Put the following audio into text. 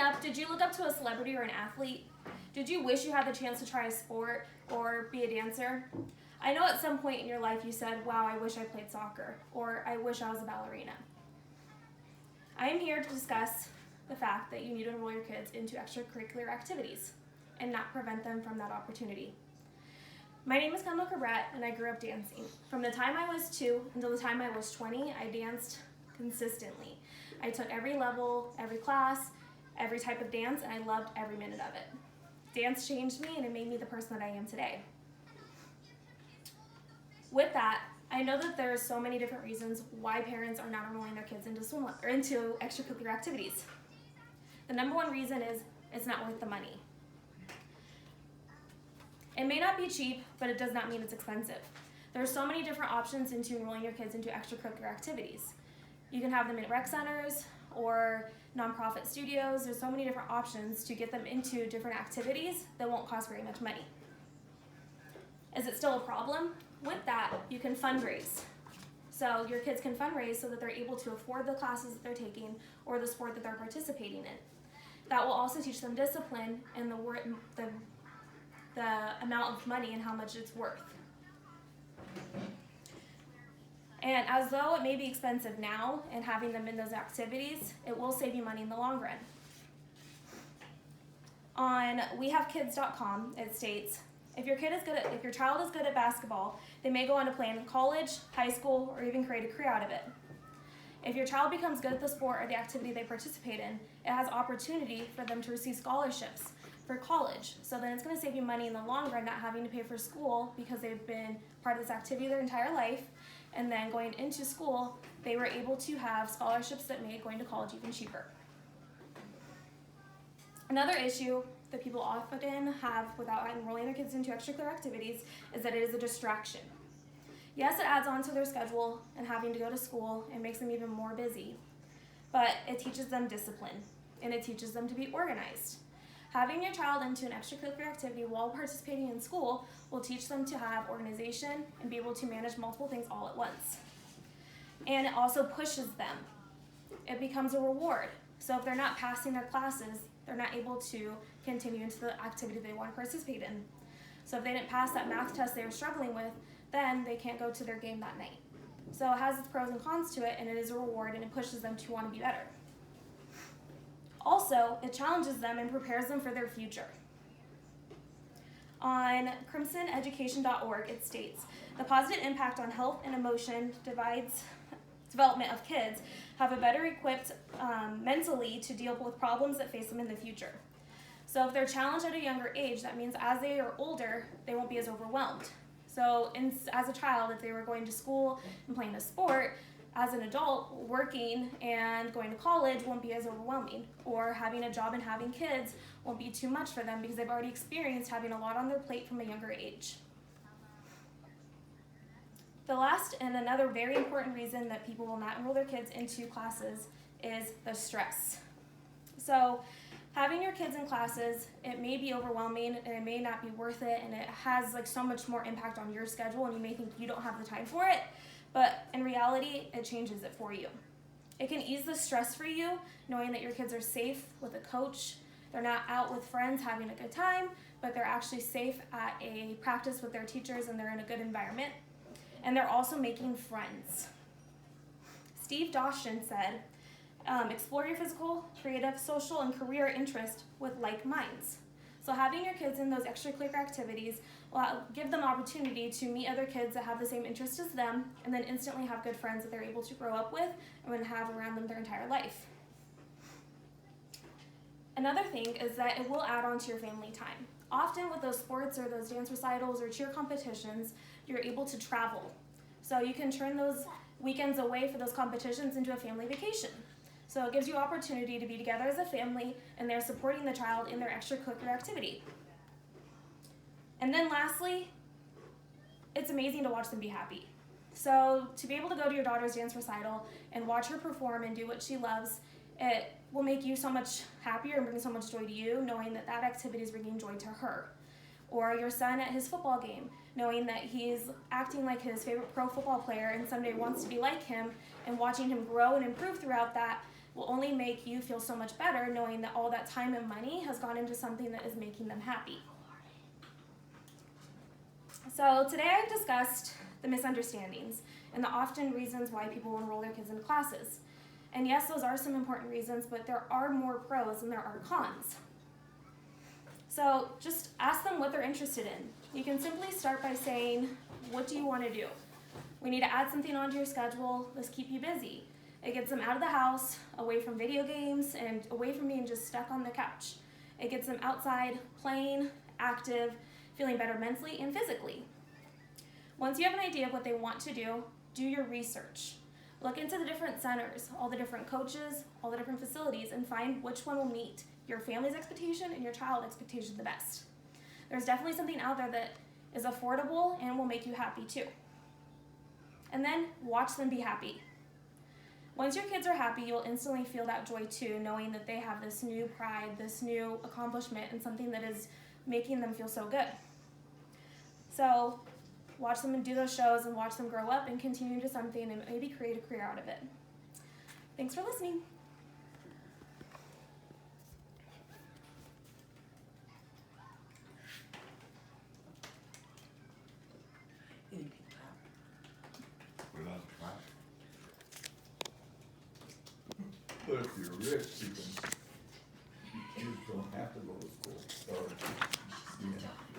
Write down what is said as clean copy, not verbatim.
up, did you look up to a celebrity or an athlete? Did you wish you had the chance to try a sport or be a dancer? I know at some point in your life you said, wow, I wish I played soccer, or I wish I was a ballerina. I am here to discuss the fact that you need to enroll your kids into extracurricular activities and not prevent them from that opportunity. My name is Kendal Kerbrat, and I grew up dancing. From the time I was 2 until the time I was 20, I danced consistently. I took every level, every class, every type of dance, and I loved every minute of it. Dance changed me, and it made me the person that I am today. With that, I know that there are so many different reasons why parents are not enrolling their kids into extracurricular activities. The number one reason is it's not worth the money. It may not be cheap, but it does not mean it's expensive. There are so many different options into enrolling your kids into extracurricular activities. You can have them in rec centers or nonprofit studios. There's so many different options to get them into different activities that won't cost very much money. Is it still a problem? With that, you can fundraise. So your kids can fundraise so that they're able to afford the classes that they're taking or the sport that they're participating in. That will also teach them discipline and the amount of money and how much it's worth. And as though it may be expensive now and having them in those activities, it will save you money in the long run. On wehavekids.com, it states, if your child is good at basketball, they may go on to play in college, high school, or even create a career out of it. If your child becomes good at the sport or the activity they participate in, it has opportunity for them to receive scholarships for college. So then it's going to save you money in the long run, not having to pay for school because they've been part of this activity their entire life. And then going into school, they were able to have scholarships that made going to college even cheaper. Another issue that people often have without enrolling their kids into extracurricular activities is that it is a distraction. Yes, it adds on to their schedule and having to go to school and makes them even more busy, but it teaches them discipline and it teaches them to be organized. Having your child into an extracurricular activity while participating in school will teach them to have organization and be able to manage multiple things all at once. And it also pushes them. It becomes a reward. So if they're not passing their classes, they're not able to continue into the activity they want to participate in. So if they didn't pass that math test they were struggling with, then they can't go to their game that night. So it has its pros and cons to it, and it is a reward, and it pushes them to want to be better. Also, it challenges them and prepares them for their future. On crimsoneducation.org, it states, the positive impact on health and emotion development of kids have a better equipped mentally to deal with problems that face them in the future. So if they're challenged at a younger age, that means as they are older, they won't be as overwhelmed. So as a child, if they were going to school and playing a sport, as an adult, working and going to college won't be as overwhelming, or having a job and having kids won't be too much for them because they've already experienced having a lot on their plate from a younger age. The last and another very important reason that people will not enroll their kids into classes is the stress. So having your kids in classes, it may be overwhelming and it may not be worth it, and it has so much more impact on your schedule, and you may think you don't have the time for it. But in reality, it changes it for you. It can ease the stress for you, knowing that your kids are safe with a coach. They're not out with friends having a good time, but they're actually safe at a practice with their teachers and they're in a good environment. And they're also making friends. Steve Dawson said, explore your physical, creative, social, and career interest with like minds. So having your kids in those extracurricular activities will give them opportunity to meet other kids that have the same interests as them, and then instantly have good friends that they're able to grow up with and will have around them their entire life. Another thing is that it will add on to your family time. Often with those sports or those dance recitals or cheer competitions, you're able to travel. So you can turn those weekends away for those competitions into a family vacation. So it gives you opportunity to be together as a family, and they're supporting the child in their extracurricular activity. And then lastly, it's amazing to watch them be happy. So to be able to go to your daughter's dance recital and watch her perform and do what she loves, it will make you so much happier and bring so much joy to you, knowing that that activity is bringing joy to her. Or your son at his football game, knowing that he's acting like his favorite pro football player and someday wants to be like him, and watching him grow and improve throughout that will only make you feel so much better knowing that all that time and money has gone into something that is making them happy. So today I've discussed the misunderstandings and the often reasons why people enroll their kids into classes. And yes, those are some important reasons, but there are more pros than there are cons. So just ask them what they're interested in. You can simply start by saying, what do you want to do? We need to add something onto your schedule. Let's keep you busy. It gets them out of the house, away from video games, and away from being just stuck on the couch. It gets them outside, playing, active, feeling better mentally and physically. Once you have an idea of what they want to do your research. Look into the different centers, all the different coaches, all the different facilities, and find which one will meet your family's expectation and your child's expectation the best. There's definitely something out there that is affordable and will make you happy too. And then watch them be happy. Once your kids are happy, you'll instantly feel that joy too, knowing that they have this new pride, this new accomplishment, and something that is making them feel so good. So watch them do those shows and watch them grow up and continue to something and maybe create a career out of it. Thanks for listening. But if you're rich, you can, your kids don't have to go to school. Or, yeah.